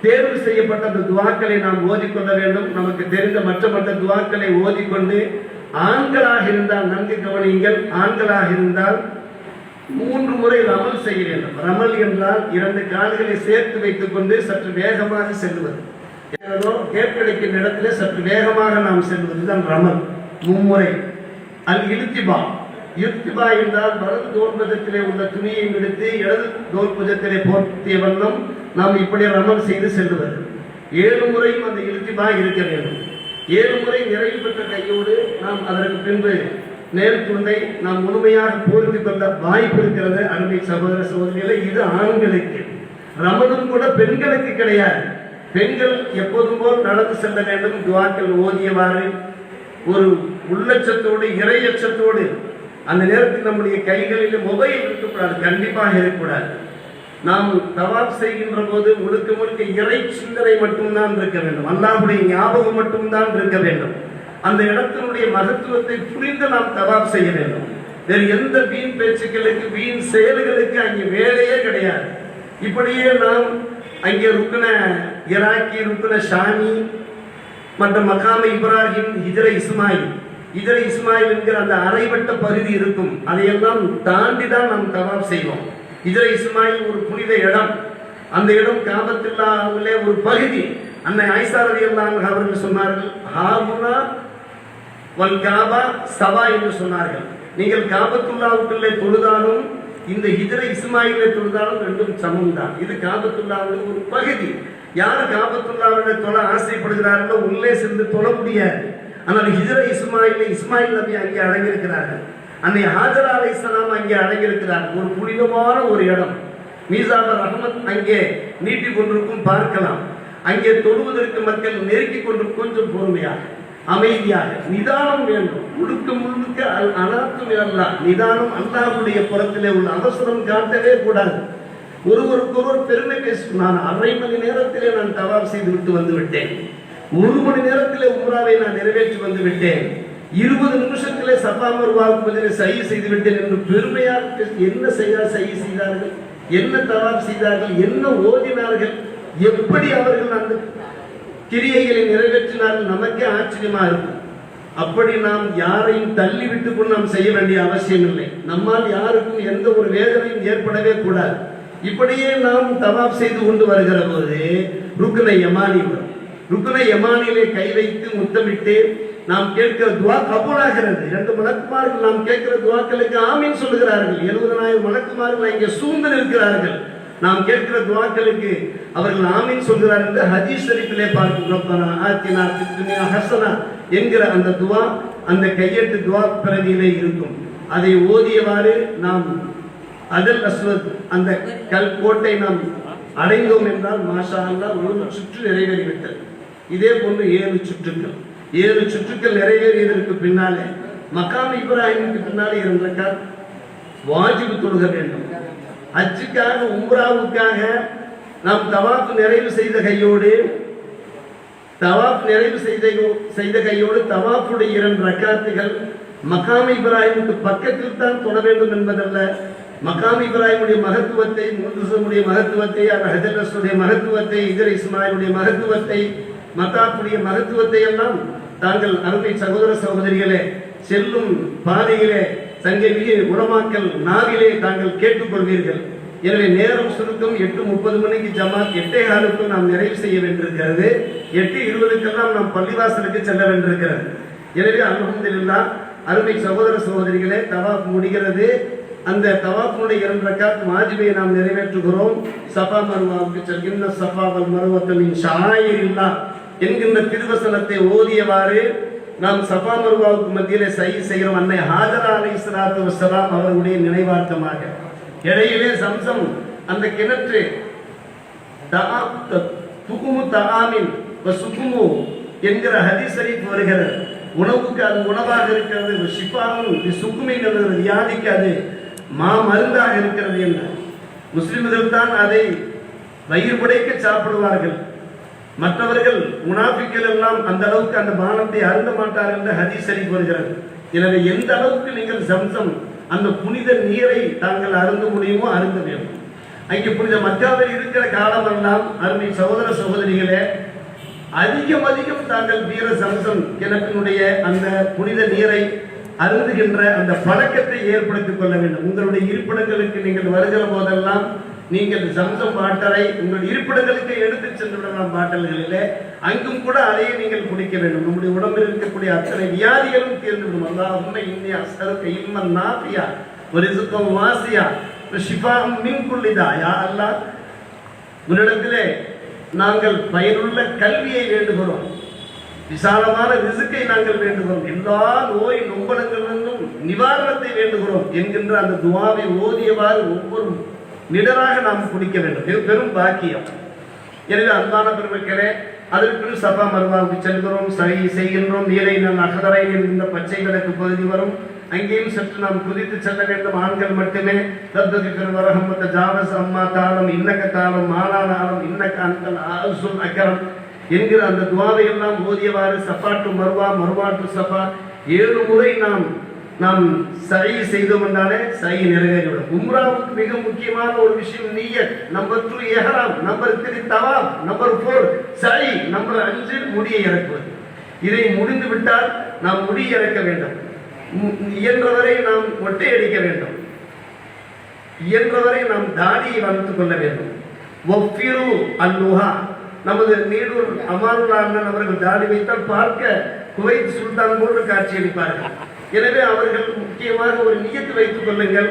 தேர்வு செய்யப்பட்ட அந்த துவாக்களை நாம் ஓதிக்கொள்ள வேண்டும். நமக்கு தெரிந்த மற்ற துவாக்களை ஓதிக்கொண்டு, ஆண்களாக இருந்தால் நன்கு கவனியுங்கள், ஆண்களாக இருந்தால் 3 முறை ரமல் செய்ய வேண்டும். ரமல் என்றால் 2 கால்களை சேர்த்து வைத்துக் கொண்டு சற்று வேகமாக செல்வது. கேட்கடிக்கும் இடத்திலே சற்று வேகமாக நாம் செல்வதுதான் ரமல். 3 முறை. அல் இல்திபா. இல்திபா என்றால் வலது தோள்புஜத்திலே உள்ள துணியை எடுத்து இடது தோள்புஜத்திலே போர்த்திய வண்ணம் நாம் இப்படி ரமல் செய்து செல்வது. 7 முறையும் அந்த இல்திபா இருக்க வேண்டும். 7 முறை நிறைவு பெற்ற கையோடு நாம் அதற்கு பின்பு நேர் துண்டை நாம் முழுமையாக போர்த்தி கொள்ள வாய்ப்பு இருக்கிறது. அருமை சகோதர சகோதரிகளை, இது ஆண்களுக்கு. ரமலும் கூட பெண்களுக்கு கிடையாது. பெண்கள் எப்போதும் போல் நடந்து செல்ல வேண்டும். துவாக்கள் ஓதியவாறு ஒரு உள்ளச்சத்தோடு இறையச்சத்தோடு. அந்த நேரத்தில் நம்முடைய கைகளில் மொபைல் இருக்கக்கூடாது, கண்டிப்பாக இருக்கக்கூடாது. நாம் தவாப் செய்கின்ற போது முழுக்க முழுக்க இறை சிந்தனை மட்டும்தான் இருக்க வேண்டும். அல்லாஹ்வுடைய ஞாபகம் மட்டும்தான் இருக்க வேண்டும். அந்த இடத்தினுடைய மகத்துவத்தை புரிந்து நாம் தவாப் செய்ய வேண்டும். வேறு எந்த வீண் பேச்சுக்களுக்கு வீண் செயல்களுக்கு அங்கே வேலையே கிடையாது. இப்படியே நாம் அங்கே ருக்குன இராக்கி, ருக்குன ஷாமி, மற்ற மகாம இப்ராஹிம், ஹிஜ்ர இஸ்மாயில் என்கிற அந்த அரைவட்ட பகுதி இருக்கும். அதையெல்லாம் தாண்டி தான் நாம் தவாப் செய்வோம். ஹிஜ்ர இஸ்மாயில் ஒரு புனித இடம். அந்த இடம் காபத்துல்லாஹ்விலே ஒரு பகுதி. அன்னை ஆயிஷா ரலியல்லாஹு அன்ஹா அவர்கள் சொன்னார்கள், ஹாமுனா வல் காபா சவா என்று சொன்னார்கள். நீங்கள் காபத்துல்லாஹ்வுக்குள்ளே தொழுதாலும் இந்த ஹிஜ்ர இஸ்மாயிலை தொழுதாலும் ரெண்டும் சமம் தான். இது காபத்துல்லாஹ்வின் ஒரு பகுதி. யார் காபத்துல்லாஹ்விலே தொழ ஆசைப்படுகிறார்களோ உள்ளே சென்று தொழ முடியாது. ஆனால் ஹிஜ்ர இஸ்மாயில் நபி அங்கே அடங்கியிருக்கிறார்கள். அன்னை ஹாஜரா அலைஹிஸ்ஸலாம் அங்கே அடங்கியிருக்கிறார்கள். ஒரு புனிதமான ஒரு இடம். மீசாபர் ரஹ்மத் அங்கே நீட்டி கொண்டிருக்கும், பார்க்கலாம். அங்கே தொழுவதற்கு மக்கள் நெருக்கி கொண்டு கொஞ்சம் பொறுமையாக, அமைதியாக, நிதானம் வேண்டும். முழுக்க அனாத்தும் அல்லா, நிதானம் அல்லாஹ்வுடைய புறத்திலே உள்ள அவசரம் காட்டவே கூடாது. ஒருவருக்கொருவர் பெருமை பேசும். நான் 1/2 மணி நேரத்திலே நான் தவாப் செய்து விட்டு வந்து விட்டேன். 1 மணி நேரத்திலே உம்ராவை நான் நிறைவேற்றி வந்து விட்டேன். 20 நிமிஷத்திலே சஃபா மர்வாவுக்கு பதிலே சஹீ செய்து விட்டேன் என்று பெருமையாக என்ன சஹீ செய்தார்கள், என்ன தவாப் செய்தார்கள், என்ன ஓதினார்கள், எப்படி அவர்கள் அந்த கிரியைகளை நிறைவேற்றினார்கள், நமக்கே ஆச்சரியமா இருக்கும். அப்படி நாம் யாரையும் தள்ளி விட்டு கொண்டு நாம் செய்ய வேண்டிய அவசியம் இல்லை. நம்மால் யாருக்கும் எந்த ஒரு வேதனையும் ஏற்படவே கூடாது. இப்படியே நாம் தவாப் செய்து கொண்டு வருகிற போது ருக்னை யமானி வரும். ருக்னை யமானியிலே கை வைத்து முத்தமிட்டு நாம் கேட்கிற துவா கபூலாகிறது. 2 மலக்குமார்கள் நாம் கேட்கிற துவாக்களுக்கு ஆமீன் சொல்லுகிறார்கள். 70,000 மலக்குமார்கள் இங்கே சூழ்ந்து நிற்கிறார்கள். நாம் கேட்கிற துவாக்களுக்கு அவர்கள் ஆமீன் சொல்கிறார்கள் என்று ஹதீஸ் ஷரீஃபிலே பார்க்கிறோம். ரப்பனா ஆத்தினா ஃபித் துன்யா ஹஸனா என்கிற அந்த துவா அந்த கையெட்டு துவா பிரதியிலே இருக்கும். அதை ஓதியவாறு நாம் அதல் அஸ்வத் அந்த கல்கோட்டை நாம் அடைந்தோம் என்றால் மாஷா அல்லாஹ் 1 சுற்று நிறைவேறிவிட்டது. இதே போன்று 7 சுற்றுக்கள் நிறைவேறியதற்கு பின்னாலே மகாம் இப்ராஹிமுக்கு பின்னாலே 2 ரக்காத் வாஜிப் தொழுக வேண்டும். ஹஜ்ஜுக்காக உம்ராவுக்காக நாம் தவாப் நிறைவு செய்த கையோடு தவாப்புடைய 2 ரக்காத்துகள் மகாம் இப்ராஹிமுக்கு பக்கத்தில் தான் தொழ வேண்டும் என்பதல்ல. மகாம் இப்ராஹிமுடைய மகத்துவத்தை, முன்துசமுடைய மகத்துவத்தை, ஹஜர் அஸ்வதுடைய மகத்துவத்தை, ஹிஜ்ர இஸ்மாயிலுடைய மகத்துவத்தை, மத்தாப்புடைய மகத்துவத்தை எல்லாம் தாங்கள் அருமை சகோதர சகோதரிகளே செல்லும் பாதையிலே சங்கமிகு உலமாக்கல் நாவிலே தாங்கள் கேட்டுக்கொள்வீர்கள். எனவே நேரம் சுருக்கம். 8:30 மணிக்கு ஜமாத், 8:15 நாம் நிறைவு செய்ய வேண்டியிருக்கிறது. 8:20 நாம் பள்ளிவாசலுக்கு செல்ல வேண்டியிருக்கிறது. எனவே அல்ஹம்துலில்லாஹ் அருமை சகோதர சகோதரிகளே, தவாப் முடிகிறது. அந்த தவாஃபுடைய 2 ரக்காத் வாஜிபை நாம் நிறைவேற்றுகிறோம். சஃபா மர்வாவுக்கு செல்கின்ற சஃபா வல் மர்வத்து மின் ஷஆயிரில்லாஹ் என்கின்ற திருவசனத்தை ஓதியவாறு நாம் சஃபா மர்வாவுக்கு மத்தியிலே சயி செய்கிறோம். அன்னை ஹாஜரா அலைஹிஸ்ஸலாத்து வஸ்ஸலாம் அவர்களுடைய நினைவார்த்தமாக. இடையிலே சம்சம் அந்த கிணற்று துகுமு தஆமின் வசுகுமு என்கிற ஹதீஸ் ஷரீஃப் வருகிறது. உணவுக்கு அது உணவாக இருக்கிறது, ஷிஃபாவும் சுக்குமின் என்கிற வியாதிக்கு அது மருந்தாக இருக்கிறது என்று முஸ்லிம்கள் தான் அதை வயிறு புடைக்க சாப்பிடுவார்கள். மற்றவர்கள் முனாஃபிக்கள் எல்லாம் அந்த அளவுக்கு அந்த பானத்தை அருந்த மாட்டார் என்று ஹதீஸ் ஷரீஃப் வருகிறது. எனவே எந்த அளவுக்கு நீங்கள் சம்சம் அந்த புனித நீரை தாங்கள் அருந்த முடியுமோ அருந்த வேண்டும். அங்கே புனித மக்காவில் இருக்கிற காலமெல்லாம் அருமை சகோதர சகோதரிகளே, அதிகம் தாங்கள் வீர சம்சம் கிணற்றினுடைய அந்த புனித நீரை அருந்துகின்ற அந்த பழக்கத்தை ஏற்படுத்திக் கொள்ள வேண்டும். உங்களுடைய இருப்பிடங்களுக்கு நீங்கள் வருகிற போதெல்லாம் நீங்கள் சம்சம் வாட்டரை உங்கள் இருப்பிடங்களுக்கு எடுத்து சென்று விடலாம். பாட்டல்களிலே அங்கும் கூட அதையே நீங்கள் குடிக்க வேண்டும். நம்முடைய உடம்பில் இருக்கக்கூடிய அத்தனை வியாதிகளும் தீர்ந்துவிடும். அல்லாஹும்ம இன்னி அஸ்அலுக இல்மன் நாஃபியா வ ரிஸ்கன் வாசியா வ ஷிஃபாஅம் மின் குல்லி தா. யா அல்லாஹ், உன்னிடத்திலே நாங்கள் பயனுள்ள கல்வியை வேண்டுகிறோம், விசாலமான ரிசுக்கை நாங்கள் வேண்டுகிறோம், எல்லா நோய் நொம்பலங்களிலிருந்தும் நிவாரணத்தை வேண்டுகிறோம் என்கின்ற அந்த துஆவை ஓதியவாறு ஒவ்வொரு நிடராக நாம் குடிக்க வேண்டும். பெரும் பாக்கியம். எனவே அன்பான பெருமக்களே, அதற்கு சஃபா மர்வாவுக்கு செல்கிறோம், சரி செய்கின்றோம். நீரை நான் அகதரை என்கின்ற பச்சை விளக்கு பகுதி வரும். அங்கேயும் சற்று நாம் குதித்து செல்ல வேண்டும். ஆண்கள் மட்டுமே. தத்தகிஃபிர் ஜாவஸ் அம்மா தாளம் இன்னக்க தாளம் மாலானாலம் இன்னக்க அன்கல் ஆசுல் அக்கரம் என்கிற அந்த துஆவை எல்லாம் ஓதியவாறு Safa to Marwa, Marwa to Safa 7 முறை நாம் சை செய்தோம் என்றாலே சை நிறைவேறிவிடும். உம்ராவுக்கு மிக முக்கியமான ஒரு விஷயம் நிய்யத். நம்பர் 2 இஹ்ராம், நம்பர் 3 தவாப், நம்பர் 4 சை, நம்பர் 5 முடியை இறக்குவது. இதை முடிந்து விட்டால் நாம் முடியை இறக்க வேண்டும். இயன்றவரை நாம் ஒட்டை அடிக்க வேண்டும். இயன்றவரை நாம் தாடியை வளர்த்துக் கொள்ள வேண்டும். வஃபிரு அல்லுஹா, நமது நீடூர் அமானுல்லா அண்ணன் அவர்கள் தாடி வைத்தால் பார்க்க குவைத் சுல்தான் போன்று காட்சியளிப்பார்கள். எனவே அவர்கள் முக்கியமாக ஒரு நியத்து வைத்துக் கொள்ளுங்கள்.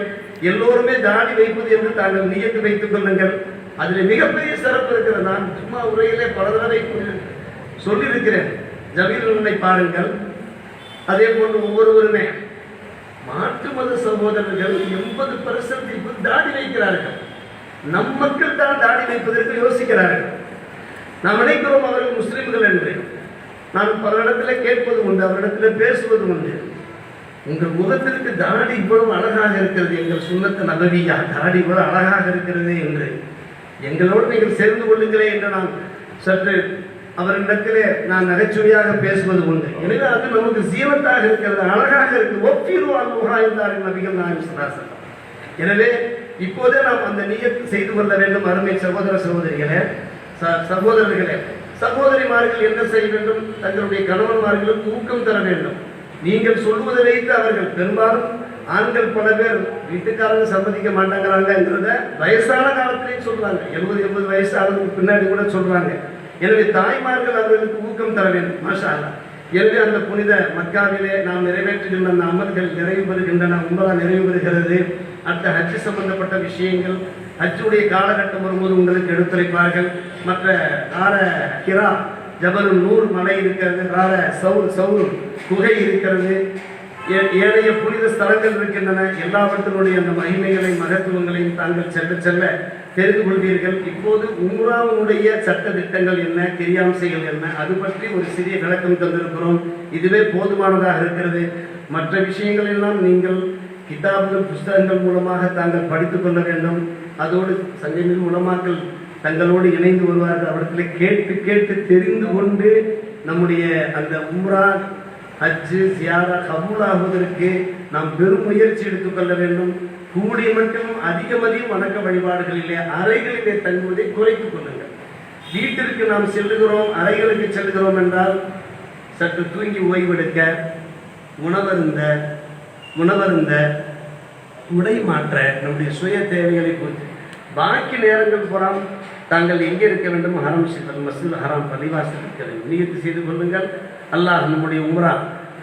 எல்லோருமே தாடி வைப்பது என்று தாங்கள் நியத்து வைத்துக் கொள்ளுங்கள். அதில் மிகப்பெரிய சிறப்பு இருக்கிறது. நான் சும்மா உரையிலே பல தடவை சொல்லியிருக்கிறேன். ஜபீருல்லை பாருங்கள். அதே போன்று ஒவ்வொருவருமே மாற்று மத சகோதரர்கள் 80% இப்போ தாடி வைக்கிறார்கள். நம் மக்கள் தான் தாடி வைப்பதற்கு யோசிக்கிறார்கள். நாம் நினைக்கிறோம் அவர்கள் முஸ்லிம்கள் என்று. நான் பல இடத்துல கேட்பது உண்டு, அவரிடத்தில் பேசுவது உண்டு. உங்கள் முகத்திற்கு தாடி இவ்வளவு அழகாக இருக்கிறது, எங்கள் சுன்னத்து நபவியா தாடி இவ்வளவு அழகாக இருக்கிறது என்று. எங்களோடு நீங்கள் சேர்ந்து கொள்ளுங்களே என்று நான் சற்று அவரிடத்திலே நான் நகைச்சுவையாக பேசுவது உண்டு. எனவே அது நமக்கு ஜீவத்தாக இருக்கிறது, அழகாக இருக்கு. ஒப்பிரு அல்லுஹா என்றார்கள் நபிகள் நாயகம் ஸல்லல்லாஹு அலைஹி வஸல்லம். எனவே இப்போதே நாம் அந்த நியத் செய்து கொள்ள வேண்டும். அருமை சகோதர சகோதரிகளே, சகோதரர்களே, சகோதரிமார்கள் என்ன செய்ய வேண்டும்? தங்களுடைய கணவன்மார்களுக்கு ஊக்கம் தர வேண்டும். நீங்கள் சொல்வதை வைத்து அவர்கள், பெரும்பாலும் ஆண்கள் பல பேர் வீட்டுக்காரங்க சம்மதிக்க மாட்டாங்கிறாங்கன்றத வயசான காலத்திலேயும் சொல்றாங்க. 70-80 வயசு ஆனதுக்கு பின்னாடி கூட சொல்றாங்க. எனவே தாய்மார்கள் அவர்களுக்கு ஊக்கம் தர வேண்டும். மாஷா அல்லாஹ். எனவே அந்த புனித மக்காவிலே நாம் நிறைவேற்றுகின்ற அந்த அமல்கள் நிறைவு பெறுகின்றன. உம்ரா நிறைவு பெறுகிறது. அடுத்த ஹஜ் சம்பந்தப்பட்ட விஷயங்கள் ஹஜ்ஜுடைய காலகட்டம் வரும்போது உங்களுக்கு எடுத்துரைப்பார்கள். மற்ற ஹிரா ஜபல் நூர் மலை இருக்கிறது, சவுர் குகை இருக்கிறது, ஏனைய புனித ஸ்தலங்கள் இருக்கின்றன. எல்லாவற்றினுடைய அந்த மகிமைகளை மகத்துவங்களையும் தாங்கள் செல்ல செல்ல தெரிந்து கொள்வீர்கள். இப்போது உம்ராவுடைய சட்ட திட்டங்கள் என்ன, கிரியாம்சைகள் என்ன, அது பற்றி ஒரு சிறிய விளக்கம் தந்திருக்கிறோம். இதுவே போதுமானதாக இருக்கிறது. மற்ற விஷயங்கள் எல்லாம் நீங்கள் கிதாபுகள் புஸ்தகங்கள் மூலமாக தாங்கள் படித்துக் கொள்ள வேண்டும். அதோடு சங்கமிகு உலமாக்கள் தங்களோடு இணைந்து வருவார்கள். அவர்களை கேட்டு கேட்டு தெரிந்து கொண்டு நம்முடைய அந்த உம்ரா ஹஜ்ஜு ஜியாரா கபூலாகுவதற்கு நாம் பெரும் முயற்சி எடுத்துக்கொள்ள வேண்டும். கூடிய மட்டும் அதிகமதியும் வணக்க வழிபாடுகளிலே அறைகளிலே தங்குவதை குறைத்துக் கொள்ளுங்கள். வீட்டிற்கு நாம் செல்லுகிறோம், அறைகளுக்கு செல்கிறோம் என்றால் சற்று தூங்கி ஓய்வெடுக்க, உணவருந்த, உடை மாற்ற, நம்முடைய சுய தேவைகளை குறித்து பாக்கி நேரங்கள் புறம் தாங்கள் எங்கே இருக்க வேண்டும்? ஹரம் ஷரீஃப் மஸ்ஜிதுல் ஹராம் பள்ளிவாசல் இருக்க வேண்டும். நியத்து செய்து கொள்ளுங்கள். அல்லாஹ் நம்முடைய உம்ரா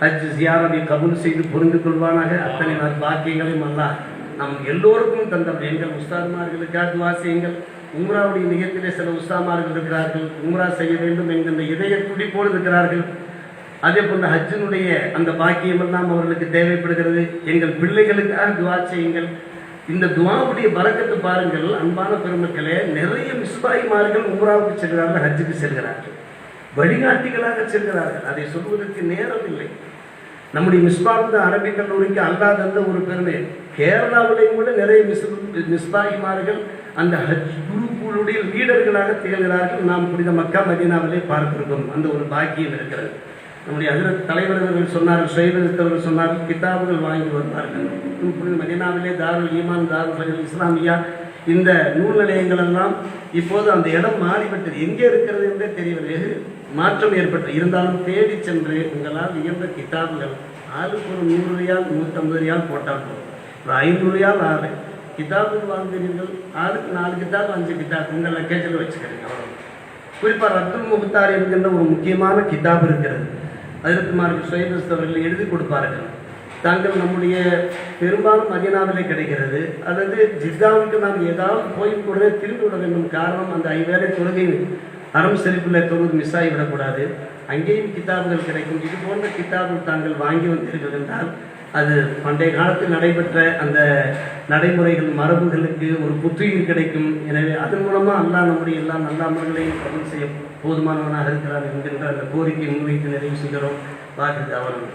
ஹஜ் ஜியாரத்தை கபூல் செய்து புரிந்து கொள்வானாக. அத்தனை நாள் பாக்கியங்களையும் அல்லாஹ் நம் எல்லோருக்கும் தந்தவர். எங்கள் உஸ்தாத்மார்களுக்காக துவா செய்யுங்கள். உம்ராவுடைய நியத்திலே சில உஸ்தாமார்கள் இருக்கிறார்கள், உம்ரா செய்ய வேண்டும் என்கின்ற இதய துடிப்போடு இருக்கிறார்கள். அதே போன்ற ஹஜ்ஜினுடைய அந்த பாக்கியம் எல்லாம் அவர்களுக்கு தேவைப்படுகிறது. எங்கள் பிள்ளைகளுக்காக துவா செய்யுங்கள். இந்த துவாவுடைய பரக்கத்து பாருங்கள் அன்பான பெருமக்களே. நிறைய மிஸ்பாயிமார்கள் உம்ராவுக்கு செல்கிறார்கள், ஹஜ்ஜுக்கு செல்கிறார்கள், வழிகாட்டிகளாக செல்கிறார்கள். அதை சொல்வதற்கு நேரம் இல்லை. நம்முடைய மிஸ்பார்ந்த அரபிக் கல்லூரிக்கு அல்லாஹ் தந்த ஒரு பெருமை. கேரளாவிலையும் கூட நிறைய மிஸ்பாயிமார்கள் அந்த ஹஜ் குரூப்புடைய லீடர்களாக திகழ்கிறார்கள். நாம் புனித மக்கா மதீனாவிலே பார்த்திருக்கிறோம். அந்த ஒரு பாக்கியம் இருக்கிறது. நம்முடைய ஹஜ்ரத் தலைவர்கள் சொன்னார்கள், ஷைபர்கள் சொன்னார்கள், கிதாபுகள் வாங்கி வருவார்கள். புனித மதீனாவிலே தாருல் ஈமான், தாருல் ஃபஜல் இஸ்லாமியா இந்த நூல் நிலையங்கள் எல்லாம் இப்போது அந்த இடம் மாறிவிட்டது. எங்கே இருக்கிறது என்றே தெரியவில்லை. மாற்றம் ஏற்பட்டு இருந்தாலும் தேடி சென்று உங்களால் இயன்ற கிதாபுகள் ஆளுக்கு ஒரு 100 ரியால் 150 ரியால் போட்டால் போதும். ஒரு 500 ரியால் 6 கிதாபுகள் வாங்குகிறீர்கள். ஆளுக்கு 4 கிதாப் 5 கிதாப் உங்கள் லக்கேஜில் வச்சுக்கிறீங்க. அவ்வளோ. குறிப்பாக அப்துல் முக்தார் என்கின்ற ஒரு முக்கியமான கிதாப் இருக்கிறது. அதற்கு மார்க்கு ஷைபஸ் அவர்கள் எழுதி கொடுப்பார்கள். தாங்கள் நம்முடைய பெரும்பாலும் மதீனாவிலே கிடைக்கிறது. அதாவது ஜித்தாவுக்கு நாம் ஏதாவது போய் உடனே திரும்பி விட வேண்டும். காரணம் அந்த 5 வேளை தொழுகை ஹரம் ஷரீஃபில் தொழுது மிஸ் ஆகிவிடக்கூடாது. அங்கேயும் கிதாபுகள் கிடைக்கும். இது போன்ற கிதாபுகள் தாங்கள் வாங்கி வந்தீர்கள் என்றால் அது பண்டைய காலத்தில் நடைபெற்ற அந்த நடைமுறைகள் மரபுகளுக்கு ஒரு புத்துயிர் கிடைக்கும். எனவே அதன் மூலமாக அல்லாஹ் நம்முடைய எல்லா நல்ல அமல்களையும் கபூல் செய்ய போதுமானவனாக இருக்கிறார் என்கின்ற அந்த கோரிக்கையை முன்வைத்து நிறைவு செய்கிறோம். வாக்கு அவர்கள்